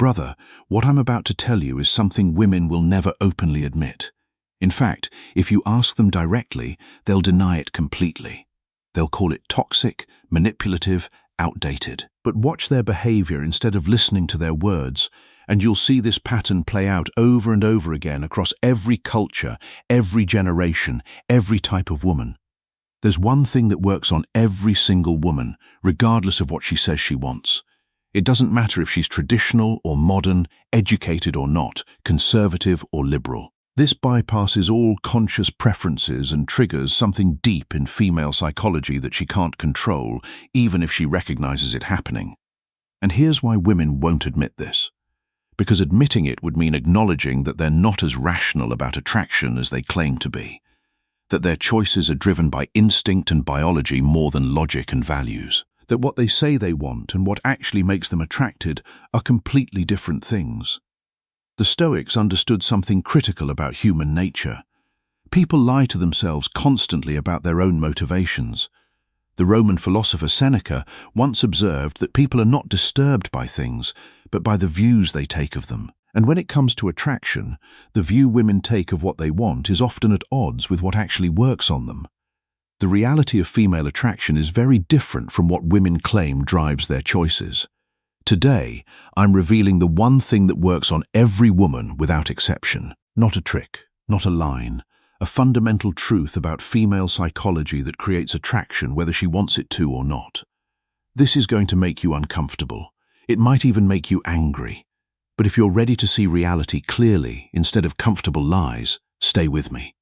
Brother, what I'm about to tell you is something women will never openly admit. In fact, if you ask them directly, they'll deny it completely. They'll call it toxic, manipulative, outdated. But watch their behavior instead of listening to their words, and you'll see this pattern play out over and over again across every culture, every generation, every type of woman. There's one thing that works on every single woman, regardless of what she says she wants. It doesn't matter if she's traditional or modern, educated or not, conservative or liberal. This bypasses all conscious preferences and triggers something deep in female psychology that she can't control, even if she recognizes it happening. And here's why women won't admit this. Because admitting it would mean acknowledging that they're not as rational about attraction as they claim to be. That their choices are driven by instinct and biology more than logic and values. That what they say they want and what actually makes them attracted are completely different things. The Stoics understood something critical about human nature. People lie to themselves constantly about their own motivations. The Roman philosopher Seneca once observed that people are not disturbed by things, but by the views they take of them. And when it comes to attraction, the view women take of what they want is often at odds with what actually works on them. The reality of female attraction is very different from what women claim drives their choices. Today, I'm revealing the one thing that works on every woman without exception. Not a trick, not a line, a fundamental truth about female psychology that creates attraction whether she wants it to or not. This is going to make you uncomfortable. It might even make you angry. But if you're ready to see reality clearly instead of comfortable lies, stay with me.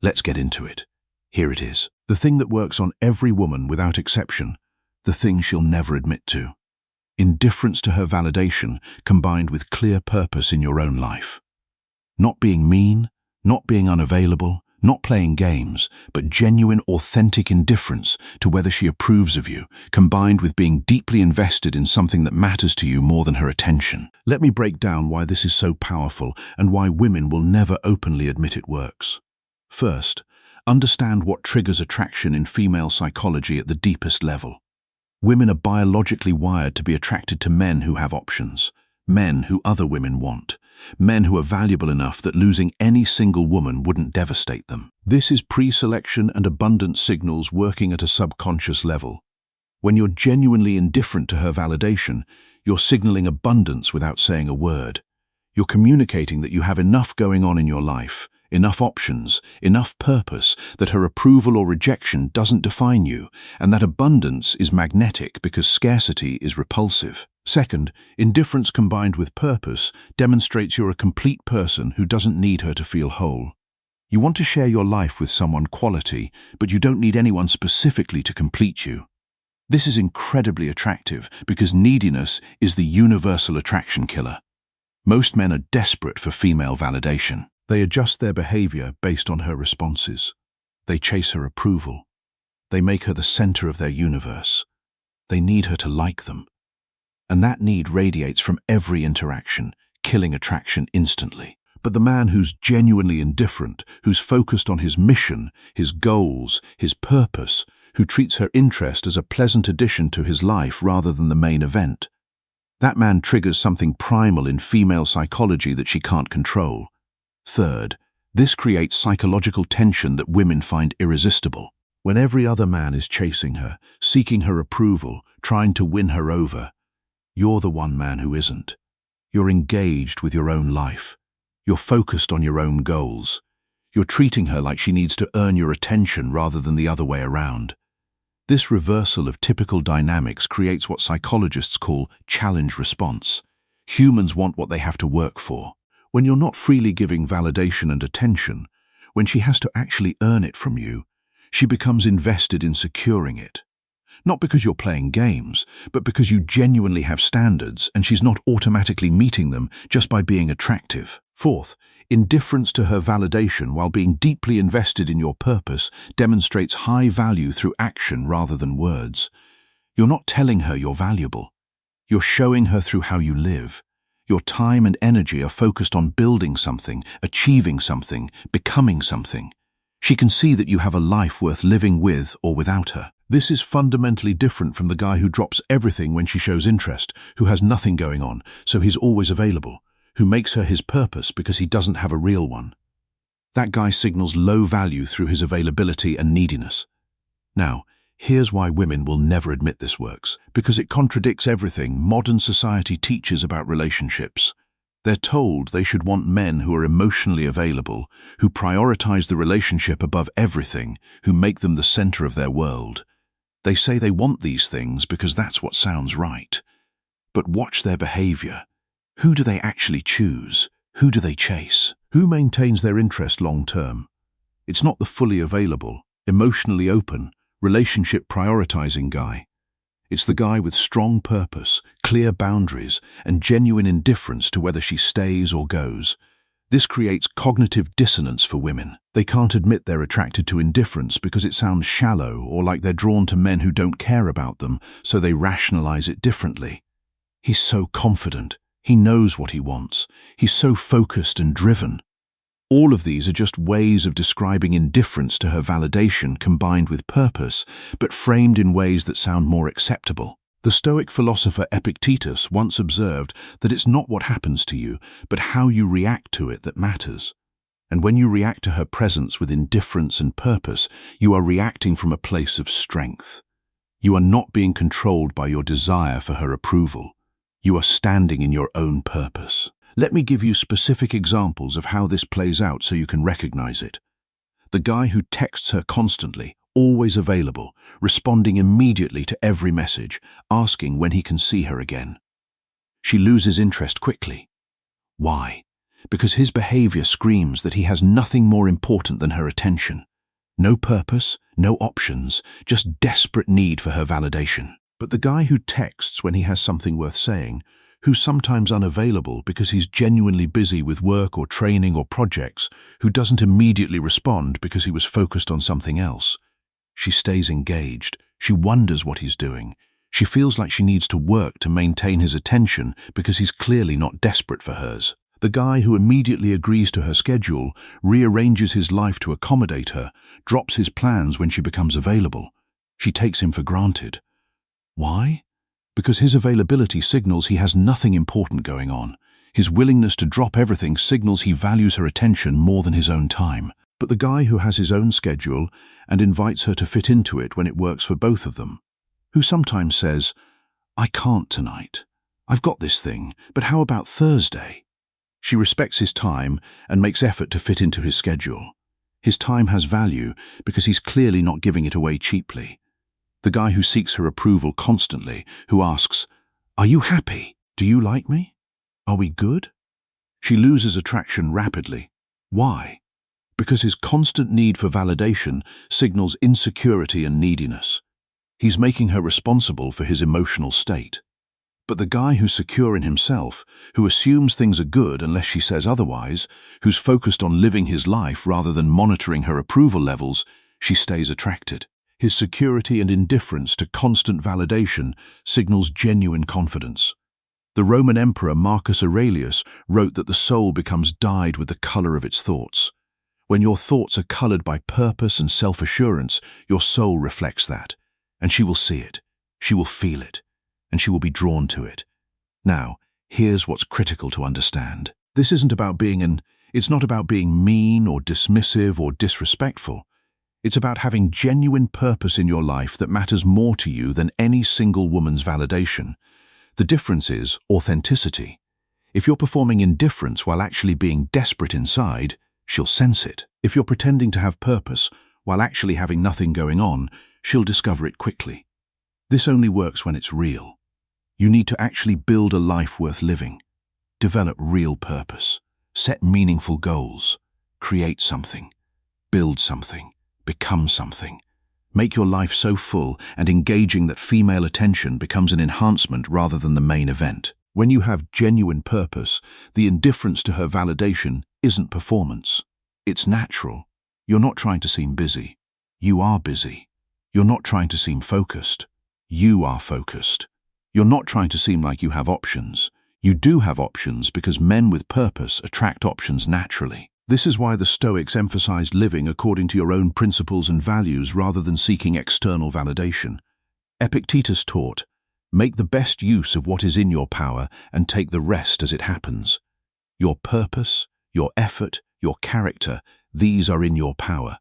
Let's get into it. Here it is. The thing that works on every woman without exception, the thing she'll never admit to. Indifference to her validation combined with clear purpose in your own life. Not being mean, not being unavailable, not playing games, but genuine, authentic indifference to whether she approves of you, combined with being deeply invested in something that matters to you more than her attention. Let me break down why this is so powerful and why women will never openly admit it works. First, understand what triggers attraction in female psychology at the deepest level. Women are biologically wired to be attracted to men who have options, men who other women want, men who are valuable enough that losing any single woman wouldn't devastate them. This is pre-selection and abundance signals working at a subconscious level. When you're genuinely indifferent to her validation, you're signaling abundance without saying a word. You're communicating that you have enough going on in your life, enough options, enough purpose, that her approval or rejection doesn't define you, and that abundance is magnetic because scarcity is repulsive. Second, indifference combined with purpose demonstrates you're a complete person who doesn't need her to feel whole. You want to share your life with someone quality, but you don't need anyone specifically to complete you. This is incredibly attractive because neediness is the universal attraction killer. Most men are desperate for female validation. They adjust their behavior based on her responses. They chase her approval. They make her the center of their universe. They need her to like them. And that need radiates from every interaction, killing attraction instantly. But the man who's genuinely indifferent, who's focused on his mission, his goals, his purpose, who treats her interest as a pleasant addition to his life rather than the main event, that man triggers something primal in female psychology that she can't control. Third, this creates psychological tension that women find irresistible. When every other man is chasing her, seeking her approval, trying to win her over, you're the one man who isn't. You're engaged with your own life. You're focused on your own goals. You're treating her like she needs to earn your attention rather than the other way around. This reversal of typical dynamics creates what psychologists call challenge response. Humans want what they have to work for. When you're not freely giving validation and attention, when she has to actually earn it from you, she becomes invested in securing it. Not because you're playing games, but because you genuinely have standards and she's not automatically meeting them just by being attractive. Fourth, indifference to her validation while being deeply invested in your purpose demonstrates high value through action rather than words. You're not telling her you're valuable. You're showing her through how you live. Your time and energy are focused on building something, achieving something, becoming something. She can see that you have a life worth living with or without her. This is fundamentally different from the guy who drops everything when she shows interest, who has nothing going on, so he's always available, who makes her his purpose because he doesn't have a real one. That guy signals low value through his availability and neediness. Now, here's why women will never admit this works, because it contradicts everything modern society teaches about relationships. They're told they should want men who are emotionally available, who prioritize the relationship above everything, who make them the center of their world. They say they want these things because that's what sounds right. But watch their behavior. Who do they actually choose? Who do they chase? Who maintains their interest long term? It's not the fully available, emotionally open, relationship prioritizing guy. It's the guy with strong purpose, clear boundaries, and genuine indifference to whether she stays or goes. This creates cognitive dissonance for women. They can't admit they're attracted to indifference because it sounds shallow or like they're drawn to men who don't care about them, so they rationalize it differently. He's so confident. He knows what he wants. He's so focused and driven. All of these are just ways of describing indifference to her validation combined with purpose, but framed in ways that sound more acceptable. The Stoic philosopher Epictetus once observed that it's not what happens to you, but how you react to it that matters. And when you react to her presence with indifference and purpose, you are reacting from a place of strength. You are not being controlled by your desire for her approval. You are standing in your own purpose. Let me give you specific examples of how this plays out so you can recognize it. The guy who texts her constantly, always available, responding immediately to every message, asking when he can see her again. She loses interest quickly. Why? Because his behavior screams that he has nothing more important than her attention. No purpose, no options, just desperate need for her validation. But the guy who texts when he has something worth saying, who's sometimes unavailable because he's genuinely busy with work or training or projects, who doesn't immediately respond because he was focused on something else. She stays engaged. She wonders what he's doing. She feels like she needs to work to maintain his attention because he's clearly not desperate for hers. The guy who immediately agrees to her schedule, rearranges his life to accommodate her, drops his plans when she becomes available. She takes him for granted. Why? Because his availability signals he has nothing important going on. His willingness to drop everything signals he values her attention more than his own time. But the guy who has his own schedule and invites her to fit into it when it works for both of them, who sometimes says, "I can't tonight. I've got this thing, but how about Thursday?" She respects his time and makes effort to fit into his schedule. His time has value because he's clearly not giving it away cheaply. The guy who seeks her approval constantly, who asks, "Are you happy? Do you like me? Are we good?" She loses attraction rapidly. Why? Because his constant need for validation signals insecurity and neediness. He's making her responsible for his emotional state. But the guy who's secure in himself, who assumes things are good unless she says otherwise, who's focused on living his life rather than monitoring her approval levels, she stays attracted. His security and indifference to constant validation signals genuine confidence. The Roman Emperor Marcus Aurelius wrote that the soul becomes dyed with the color of its thoughts. When your thoughts are colored by purpose and self-assurance, your soul reflects that, and she will see it, she will feel it, and she will be drawn to it. Now, here's what's critical to understand. This isn't about it's not about being mean or dismissive or disrespectful. It's about having genuine purpose in your life that matters more to you than any single woman's validation. The difference is authenticity. If you're performing indifference while actually being desperate inside, she'll sense it. If you're pretending to have purpose while actually having nothing going on, she'll discover it quickly. This only works when it's real. You need to actually build a life worth living. Develop real purpose. Set meaningful goals. Create something. Build something. Become something. Make your life so full and engaging that female attention becomes an enhancement rather than the main event. When you have genuine purpose, the indifference to her validation isn't performance. It's natural. You're not trying to seem busy. You are busy. You're not trying to seem focused. You are focused. You're not trying to seem like you have options. You do have options because men with purpose attract options naturally. This is why the Stoics emphasized living according to your own principles and values rather than seeking external validation. Epictetus taught, "Make the best use of what is in your power and take the rest as it happens." Your purpose, your effort, your character, these are in your power.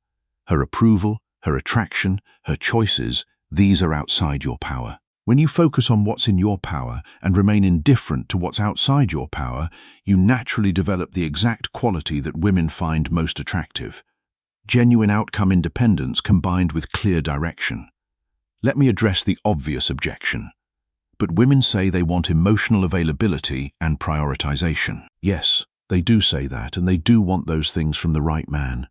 Her approval, her attraction, her choices, these are outside your power. When you focus on what's in your power and remain indifferent to what's outside your power, you naturally develop the exact quality that women find most attractive. Genuine outcome independence combined with clear direction. Let me address the obvious objection. But women say they want emotional availability and prioritization. Yes, they do say that, and they do want those things from the right man.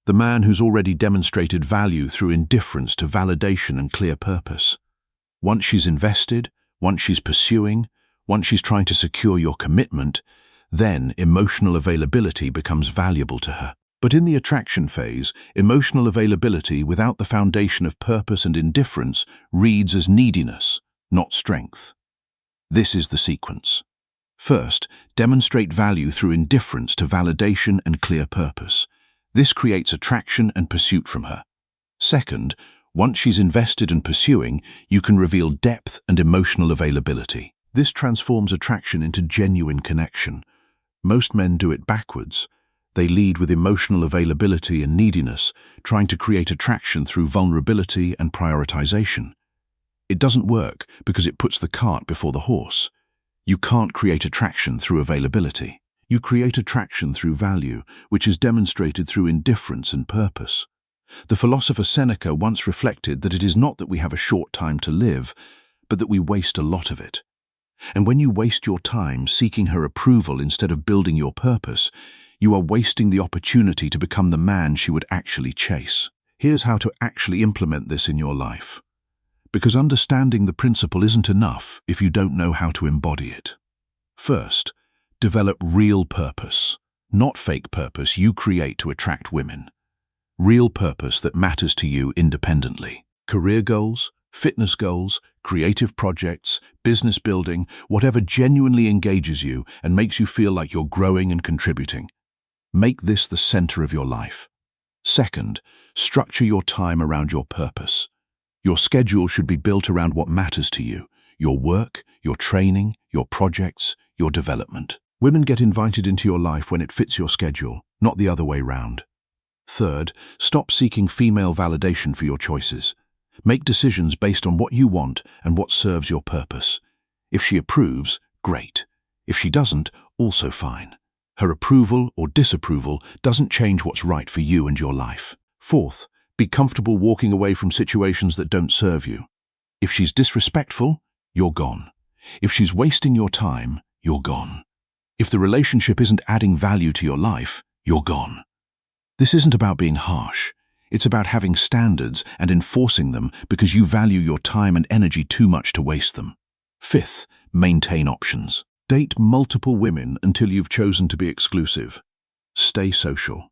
The man who's already demonstrated value through indifference to validation and clear purpose. Once she's invested, once she's pursuing, once she's trying to secure your commitment, then emotional availability becomes valuable to her. But in the attraction phase, emotional availability without the foundation of purpose and indifference reads as neediness, not strength. This is the sequence. First, demonstrate value through indifference to validation and clear purpose. This creates attraction and pursuit from her. Second, once she's invested and pursuing, you can reveal depth and emotional availability. This transforms attraction into genuine connection. Most men do it backwards. They lead with emotional availability and neediness, trying to create attraction through vulnerability and prioritization. It doesn't work because it puts the cart before the horse. You can't create attraction through availability. You create attraction through value, which is demonstrated through indifference and purpose. The philosopher Seneca once reflected that it is not that we have a short time to live, but that we waste a lot of it. And when you waste your time seeking her approval instead of building your purpose, you are wasting the opportunity to become the man she would actually chase. Here's how to actually implement this in your life. Because understanding the principle isn't enough if you don't know how to embody it. First, develop real purpose, not fake purpose you create to attract women. Real purpose that matters to you independently. Career goals, fitness goals, creative projects, business building, whatever genuinely engages you and makes you feel like you're growing and contributing. Make this the center of your life. Second, structure your time around your purpose. Your schedule should be built around what matters to you, your work, your training, your projects, your development. Women get invited into your life when it fits your schedule, not the other way round. Third, stop seeking female validation for your choices. Make decisions based on what you want and what serves your purpose. If she approves, great. If she doesn't, also fine. Her approval or disapproval doesn't change what's right for you and your life. Fourth, be comfortable walking away from situations that don't serve you. If she's disrespectful, you're gone. If she's wasting your time, you're gone. If the relationship isn't adding value to your life, you're gone. This isn't about being harsh. It's about having standards and enforcing them because you value your time and energy too much to waste them. Fifth, maintain options. Date multiple women until you've chosen to be exclusive. Stay social.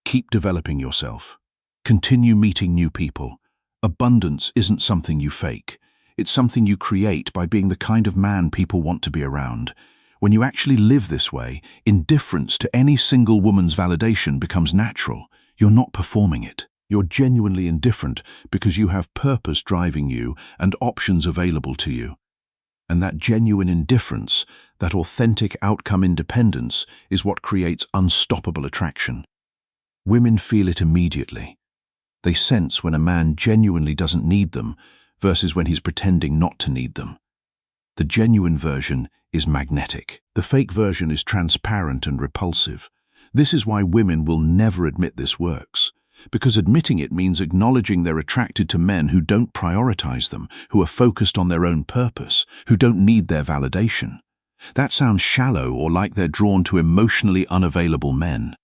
Keep developing yourself. Continue meeting new people. Abundance isn't something you fake. It's something you create by being the kind of man people want to be around. When you actually live this way, indifference to any single woman's validation becomes natural. You're not performing it. You're genuinely indifferent because you have purpose driving you and options available to you. And that genuine indifference, that authentic outcome independence, is what creates unstoppable attraction. Women feel it immediately. They sense when a man genuinely doesn't need them versus when he's pretending not to need them. The genuine version is magnetic. The fake version is transparent and repulsive. This is why women will never admit this works. Because admitting it means acknowledging they're attracted to men who don't prioritize them, who are focused on their own purpose, who don't need their validation. That sounds shallow or like they're drawn to emotionally unavailable men.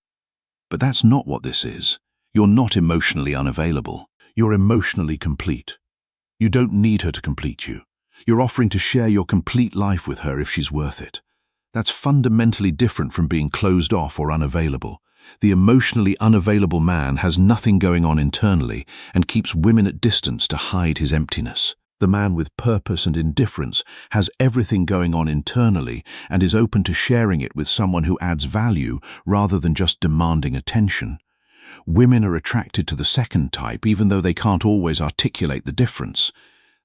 But that's not what this is. You're not emotionally unavailable. You're emotionally complete. You don't need her to complete you. You're offering to share your complete life with her if she's worth it. That's fundamentally different from being closed off or unavailable. The emotionally unavailable man has nothing going on internally and keeps women at distance to hide his emptiness. The man with purpose and indifference has everything going on internally and is open to sharing it with someone who adds value rather than just demanding attention. Women are attracted to the second type even though they can't always articulate the difference.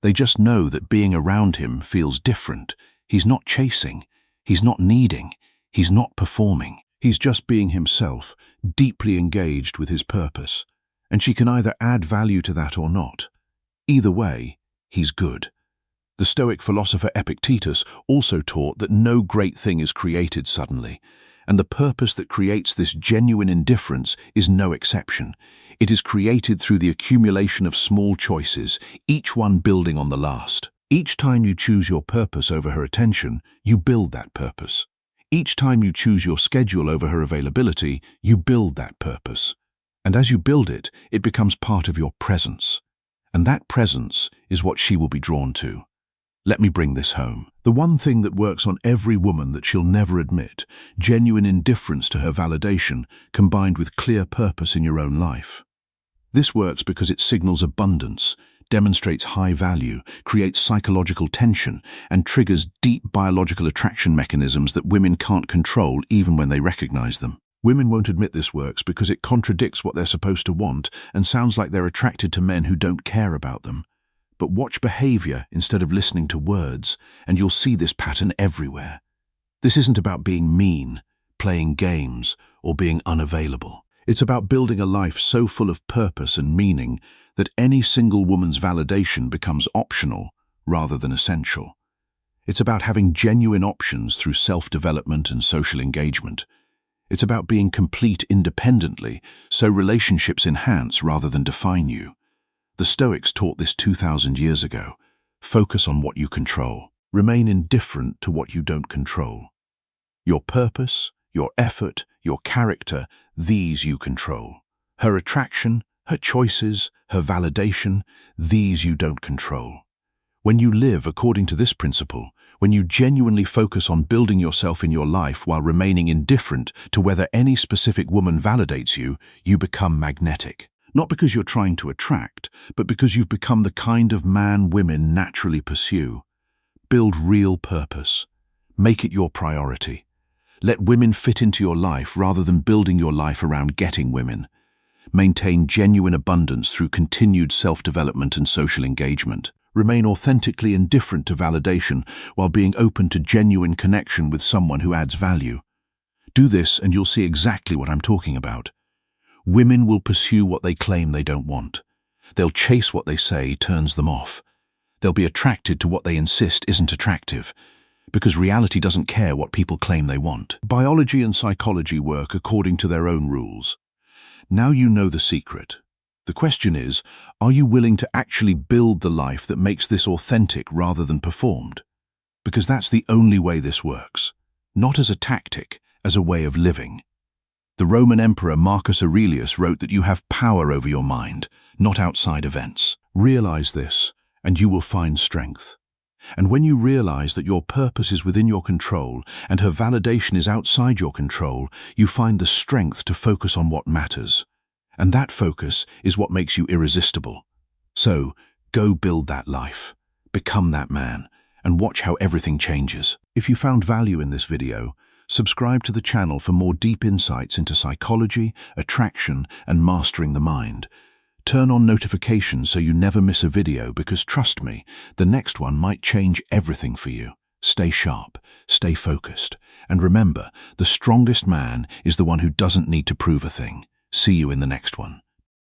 They just know that being around him feels different. He's not chasing, he's not needing, he's not performing. He's just being himself, deeply engaged with his purpose. And she can either add value to that or not. Either way, he's good. The Stoic philosopher Epictetus also taught that no great thing is created suddenly, and the purpose that creates this genuine indifference is no exception. It is created through the accumulation of small choices, each one building on the last. Each time you choose your purpose over her attention, you build that purpose. Each time you choose your schedule over her availability, you build that purpose. And as you build it, it becomes part of your presence. And that presence is what she will be drawn to. Let me bring this home. The one thing that works on every woman that she'll never admit, genuine indifference to her validation combined with clear purpose in your own life. This works because it signals abundance, demonstrates high value, creates psychological tension, and triggers deep biological attraction mechanisms that women can't control even when they recognize them. Women won't admit this works because it contradicts what they're supposed to want and sounds like they're attracted to men who don't care about them. But watch behavior instead of listening to words, and you'll see this pattern everywhere. This isn't about being mean, playing games, or being unavailable. It's about building a life so full of purpose and meaning that any single woman's validation becomes optional rather than essential. It's about having genuine options through self-development and social engagement. It's about being complete independently, so relationships enhance rather than define you. The Stoics taught this 2,000 years ago. Focus on what you control. Remain indifferent to what you don't control. Your purpose, your effort, your character, these you control. Her attraction, her choices, her validation, these you don't control. When you live according to this principle, when you genuinely focus on building yourself in your life while remaining indifferent to whether any specific woman validates you, you become magnetic. Not because you're trying to attract, but because you've become the kind of man women naturally pursue. Build real purpose. Make it your priority. Let women fit into your life rather than building your life around getting women. Maintain genuine abundance through continued self-development and social engagement. Remain authentically indifferent to validation while being open to genuine connection with someone who adds value. Do this and you'll see exactly what I'm talking about. Women will pursue what they claim they don't want. They'll chase what they say turns them off. They'll be attracted to what they insist isn't attractive, because reality doesn't care what people claim they want. Biology and psychology work according to their own rules. Now you know the secret. The question is, are you willing to actually build the life that makes this authentic rather than performed? Because that's the only way this works. Not as a tactic, as a way of living. The Roman Emperor Marcus Aurelius wrote that you have power over your mind, not outside events. Realize this, and you will find strength. And when you realize that your purpose is within your control and her validation is outside your control, you find the strength to focus on what matters. And that focus is what makes you irresistible. So, go build that life, become that man, and watch how everything changes. If you found value in this video, subscribe to the channel for more deep insights into psychology, attraction, and mastering the mind. Turn on notifications so you never miss a video because trust me, the next one might change everything for you. Stay sharp, stay focused, and remember, the strongest man is the one who doesn't need to prove a thing. See you in the next one.